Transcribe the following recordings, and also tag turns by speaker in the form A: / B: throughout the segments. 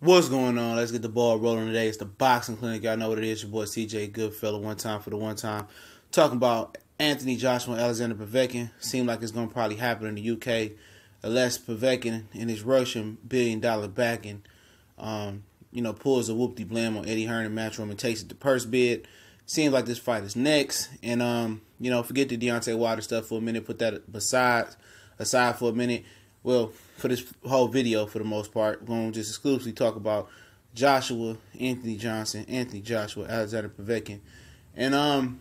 A: What's going on? Let's get the ball rolling today. It's the Boxing Clinic. Y'all know what it is. Your boy CJ Goodfellow, one time for the one time. Talking about Anthony Joshua and Alexander Povetkin. Seems like it's going to probably happen in the UK unless Povetkin and his Russian $1 billion backing, pulls a whoop-de-blam on Eddie Hearn in Matchroom and takes it to purse bid. Seems like this fight is next. And, forget the Deontay Wilder stuff for a minute. Put that aside for a minute. Well, for this whole video, for the most part, we're going to just exclusively talk about Anthony Joshua, Alexander Povetkin. And,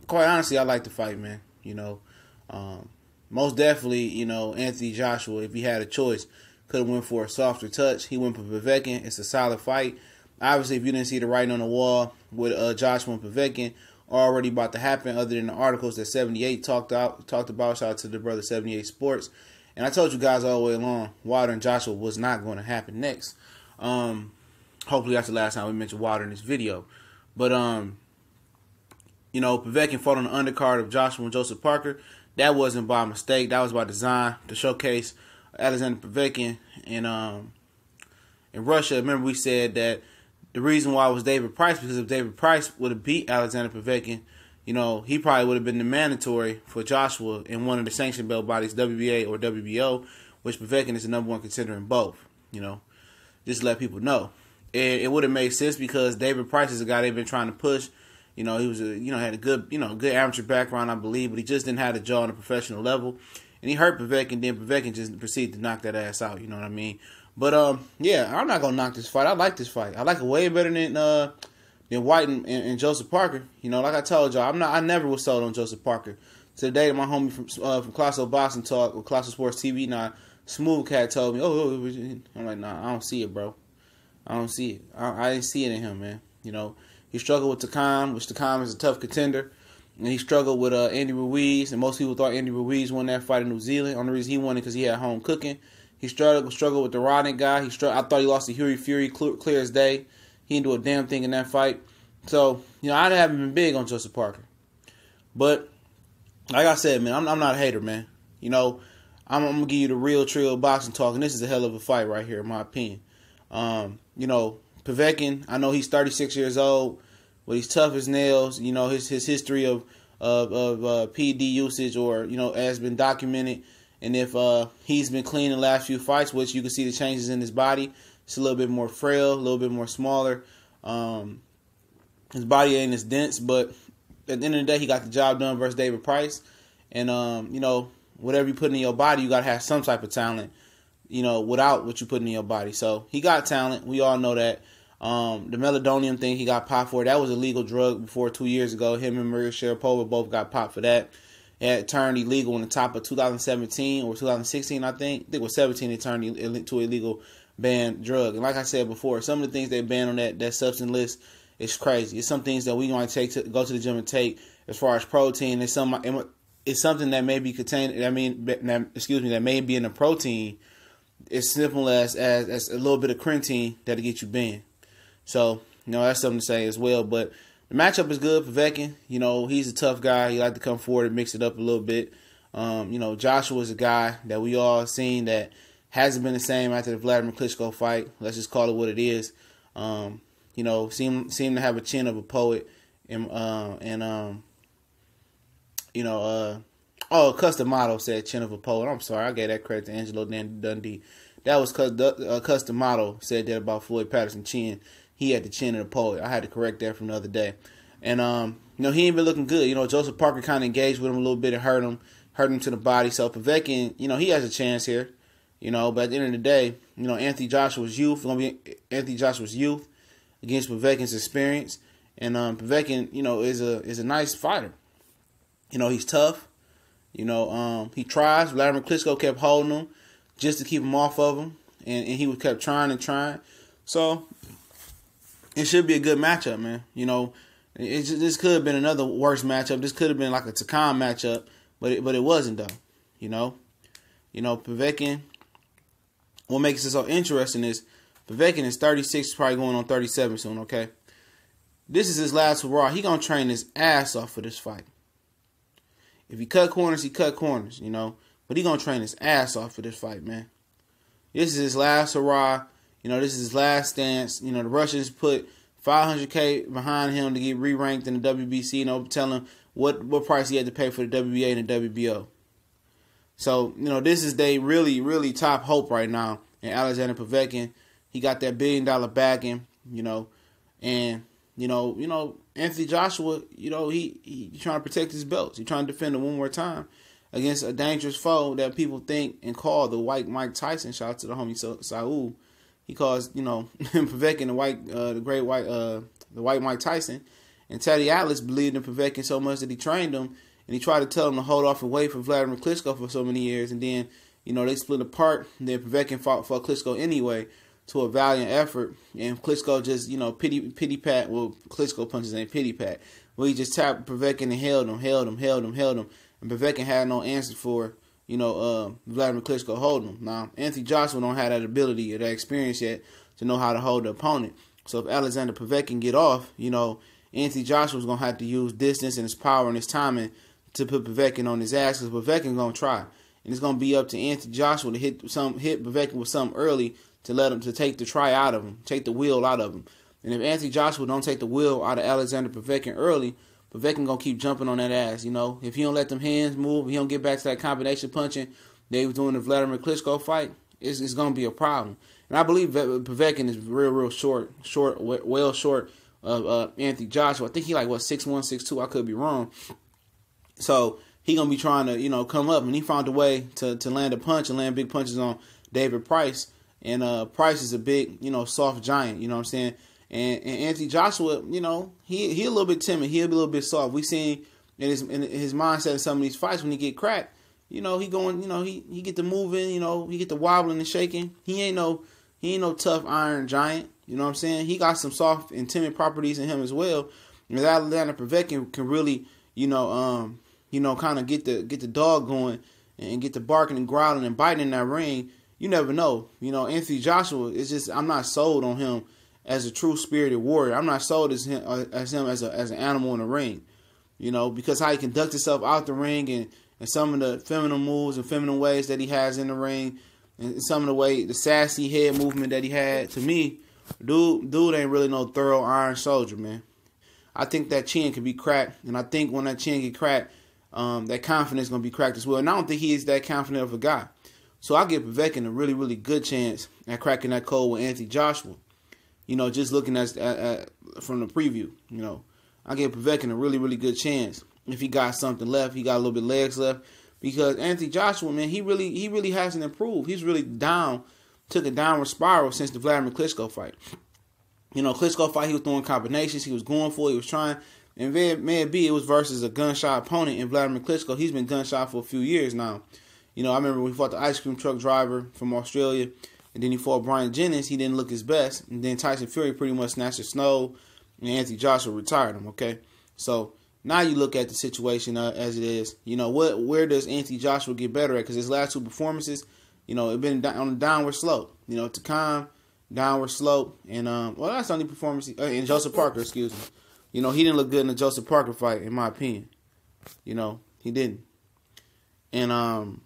A: quite honestly, I like the fight, man. Most definitely, Anthony Joshua, if he had a choice, could have went for a softer touch. He went for Povetkin. It's a solid fight. Obviously, if you didn't see the writing on the wall with Joshua and Povetkin already about to happen, other than the articles that 78 talked about, shout out to the brother 78 Sports. And I told you guys all the way along, Wilder and Joshua was not going to happen next. Hopefully that's the last time we mentioned Wilder in this video. But, Povetkin fought on the undercard of Joshua and Joseph Parker. That wasn't by mistake. That was by design to showcase Alexander Povetkin. And in Russia, remember we said that the reason why it was David Price, because if David Price would have beat Alexander Povetkin, he probably would have been the mandatory for Joshua in one of the sanctioned belt bodies, WBA or WBO, which Povetkin is the number one contender in both. Just to let people know. It would have made sense because David Price is a guy they've been trying to push. He was had a good, good amateur background, I believe, but he just didn't have the jaw on a professional level. And he hurt Povetkin, then Povetkin just proceeded to knock that ass out, you know what I mean? But, I'm not going to knock this fight. I like this fight. I like it way better than White and Joseph Parker. Like I told y'all, I never was sold on Joseph Parker. To the day that my homie from Classo Boxing Talk or Classo Sports TV, Smooth Cat told me, I'm like, nah, I don't see it, bro. I don't see it. I didn't see it in him, man. He struggled with Takam, which Takam is a tough contender. And he struggled with Andy Ruiz, and most people thought Andy Ruiz won that fight in New Zealand. Only reason he won it because he had home cooking. He struggled with the Roddick guy. I thought he lost to Hughie Fury clear as day. He didn't do a damn thing in that fight. So, I haven't been big on Joseph Parker. But, like I said, man, I'm not a hater, man. I'm going to give you the real trio boxing talk, and this is a hell of a fight right here, in my opinion. Povetkin, I know he's 36 years old, but he's tough as nails. His history of PD usage has been documented. And if he's been clean in the last few fights, which you can see the changes in his body, it's a little bit more frail, a little bit more smaller. His body ain't as dense, but at the end of the day, he got the job done versus David Price. And, whatever you put in your body, you got to have some type of talent, without what you put in your body. So he got talent. We all know that. The meldonium thing he got popped for, that was a legal drug before 2 years ago. Him and Maria Sharapova both got popped for that. It turned illegal in the top of 2017 or 2016, I think. I think it was 17 it turned to illegal banned drug. And like I said before, some of the things they banned on that substance list is crazy. It's some things that we going to go to the gym and take as far as protein. It's something that may be contained, that may be in the protein as simple as a little bit of creatine that'll get you banned. So, that's something to say as well. But the matchup is good. Povetkin, he's a tough guy. He like to come forward and mix it up a little bit. Joshua is a guy that we all seen that hasn't been the same after the Vladimir Klitschko fight. Let's just call it what it is. Seem to have a chin of a poet. Custom Motto said chin of a poet. I'm sorry, I gave that credit to Angelo Dundee. That was Custom Motto said that about Floyd Patterson chin. He had the chin of a poet. I had to correct that from the other day. And, he ain't been looking good. Joseph Parker kind of engaged with him a little bit and hurt him to the body. So Povetkin, he has a chance here. But at the end of the day, Anthony Joshua's youth against Povetkin's experience. And Povetkin, is a nice fighter. He's tough. He tries. Vladimir Klitschko kept holding him just to keep him off of him. And he kept trying and trying. So it should be a good matchup, man. This could have been another worse matchup. This could have been like a Takam matchup, but it wasn't though. Povetkin. What makes it so interesting is Povetkin is 36, probably going on 37 soon. Okay, this is his last hurrah. He gonna train his ass off for this fight. If he cut corners, he cut corners. But he gonna train his ass off for this fight, man. This is his last hurrah. This is his last stance. The Russians put $500K behind him to get re-ranked in the WBC. Tell him what price he had to pay for the WBA and the WBO. So, this is they really, really top hope right now in Alexander Povetkin. He got that $1 billion backing, and Anthony Joshua, he trying to protect his belts. He's trying to defend it one more time against a dangerous foe that people think and call the white Mike Tyson. Shout out to the homie Saul. He calls, Povetkin the white Mike Tyson. And Teddy Atlas believed in Povetkin so much that he trained him, and he tried to tell him to hold off and wait for Vladimir Klitschko for so many years. And then, they split apart. And then Povetkin fought Klitschko anyway to a valiant effort. And Klitschko just, pity pat. Well, Klitschko punches ain't pity pat. Well, he just tapped Povetkin and held him. And Povetkin had no answer for, Vladimir Klitschko holding him. Now, Anthony Joshua don't have that ability or that experience yet to know how to hold the opponent. So if Alexander Povetkin get off, Anthony Joshua's going to have to use distance and his power and his timing to put Povetkin on his ass, because Povetkin's going to try. And it's going to be up to Anthony Joshua to hit Povetkin with something early to let him to take the try out of him, take the wheel out of him. And if Anthony Joshua don't take the wheel out of Alexander Povetkin early, Povetkin going to keep jumping on that ass, If he don't let them hands move, if he don't get back to that combination punching they was doing the Vladimir Klitschko fight, it's going to be a problem. And I believe Povetkin is real short, well short of Anthony Joshua. I think he 6'1", 6'2". I could be wrong. So he going to be trying to, come up. And he found a way to land a punch and land big punches on David Price. And Price is a big, soft giant, you know what I'm saying? And Anthony Joshua, he a little bit timid. He'll be a little bit soft. We seen in his mindset in some of these fights when he get cracked, he going, he get to moving, he get to wobbling and shaking. He ain't no tough iron giant. You know what I'm saying? He got some soft and timid properties in him as well. And Alexander Povetkin can really, kind of get the dog going and get the barking and growling and biting in that ring. You never know. Anthony Joshua is just, I'm not sold on him as a true spirited warrior. I'm not sold as him as an animal in the ring. Because how he conducts himself out the ring and some of the feminine moves and feminine ways that he has in the ring and some of the sassy head movement that he had, to me, dude ain't really no thorough iron soldier, man. I think that chin can be cracked, and I think when that chin get cracked, that confidence is going to be cracked as well. And I don't think he is that confident of a guy. So I give Povetkin a really, really good chance at cracking that code with Anthony Joshua. Just looking at from the preview, I give Povetkin a really, really good chance. If he got something left, he got a little bit of legs left. Because Anthony Joshua, man, he really hasn't improved. He's really took a downward spiral since the Vladimir Klitschko fight. Klitschko fight, he was throwing combinations, he was going for it, he was trying. And may it be it was versus a gunshot opponent in Vladimir Klitschko. He's been gunshot for a few years now. I remember when he fought the ice cream truck driver from Australia, and then he fought Brian Jennings. He didn't look his best. And then Tyson Fury pretty much snatched his snow, and Anthony Joshua retired him, okay? So now you look at the situation as it is. Where does Anthony Joshua get better at? Because his last two performances, it's been on a downward slope. Takam, downward slope. And, that's the only performance. And Joseph Parker, excuse me. He didn't look good in the Joseph Parker fight, in my opinion. He didn't. And,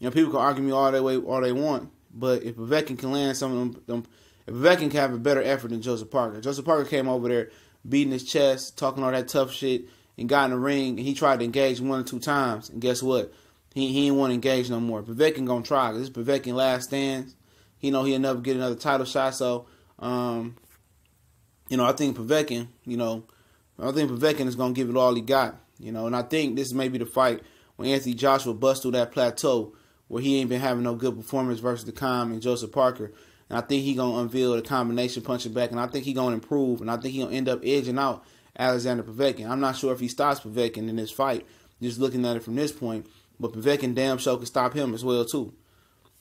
A: people can argue me all they want. But if Povetkin can land some of them, if Povetkin can have a better effort than Joseph Parker. Joseph Parker came over there beating his chest, talking all that tough shit, and got in the ring, and he tried to engage 1 or 2 times. And guess what? He ain't want to engage no more. Povetkin gonna try. This is Povetkin last stands. He'll never get another title shot. So, I think Povetkin, is gonna give it all he got. And I think this may be the fight when Anthony Joshua busts through that plateau where he ain't been having no good performance versus the Calm and Joseph Parker. And I think he going to unveil the combination punching back, and I think he going to improve, and I think he going to end up edging out Alexander Povetkin. I'm not sure if he stops Povetkin in this fight, just looking at it from this point, but Povetkin damn sure can stop him as well, too.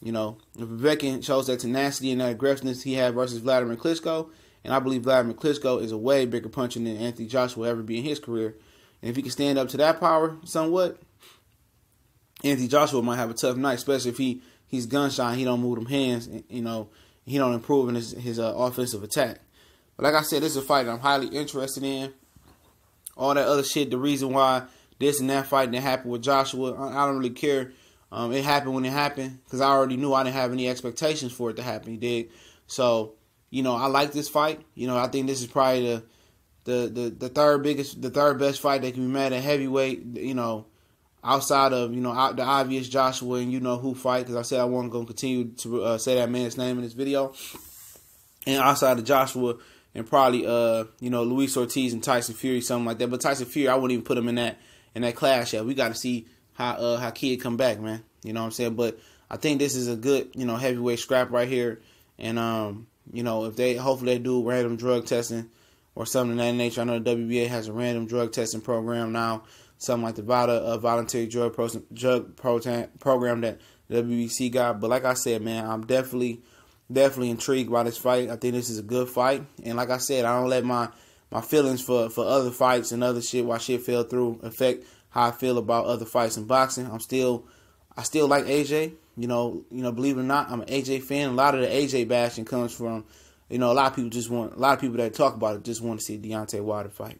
A: If Povetkin shows that tenacity and that aggressiveness he had versus Vladimir Klitschko, and I believe Vladimir Klitschko is a way bigger puncher than Anthony Joshua will ever be in his career. And if he can stand up to that power somewhat, Anthony Joshua might have a tough night, especially if he's gun-shy, he don't move them hands, he don't improve in his offensive attack. But like I said, this is a fight that I'm highly interested in. All that other shit, the reason why this and that fight didn't happen with Joshua, I don't really care. It happened when it happened because I already knew I didn't have any expectations for it to happen. You dig? So, I like this fight. I think this is probably the third best fight that can be made at heavyweight. Outside of the obvious Joshua and who fight, because I said I wasn't going to continue to say that man's name in this video. And outside of Joshua and probably Luis Ortiz and Tyson Fury, something like that. But Tyson Fury, I wouldn't even put him in that class yet. We got to see how Kid come back, man. You know what I'm saying? But I think this is a good heavyweight scrap right here. And if hopefully they do random drug testing or something of that nature. I know the WBA has a random drug testing program now. Something like the voluntary drug program that the WBC got. But like I said, man, I'm definitely intrigued by this fight. I think this is a good fight. And like I said, I don't let my feelings for other fights and other shit, why shit fell through, affect how I feel about other fights in boxing. I still like AJ. Believe it or not, I'm an AJ fan. A lot of the AJ bashing comes from, a lot of people that talk about it just want to see Deontay Wilder fight.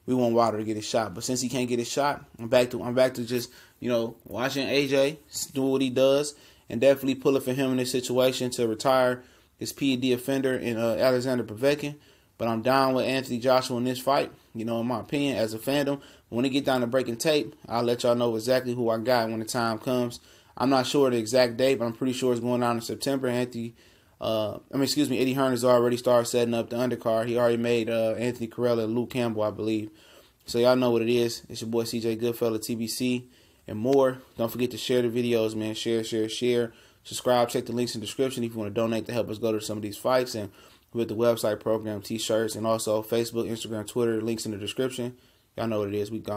A: We want Wilder to get his shot, but since he can't get his shot, I'm back to just watching AJ do what he does, and definitely pulling for him in this situation to retire his PED offender in Alexander Povetkin. But I'm down with Anthony Joshua in this fight. In my opinion, as a fandom, when it get down to breaking tape, I'll let y'all know exactly who I got when the time comes. I'm not sure the exact date, but I'm pretty sure it's going down in September. Eddie Hearn has already started setting up the undercard. He already made Anthony Corella and Luke Campbell, I believe. So y'all know what it is. It's your boy CJ Goodfella, TBC, and more. Don't forget to share the videos, man. Share. Subscribe. Check the links in the description if you want to donate to help us go to some of these fights. And with the website program, T-shirts, and also Facebook, Instagram, Twitter, links in the description. Y'all know what it is. We gone.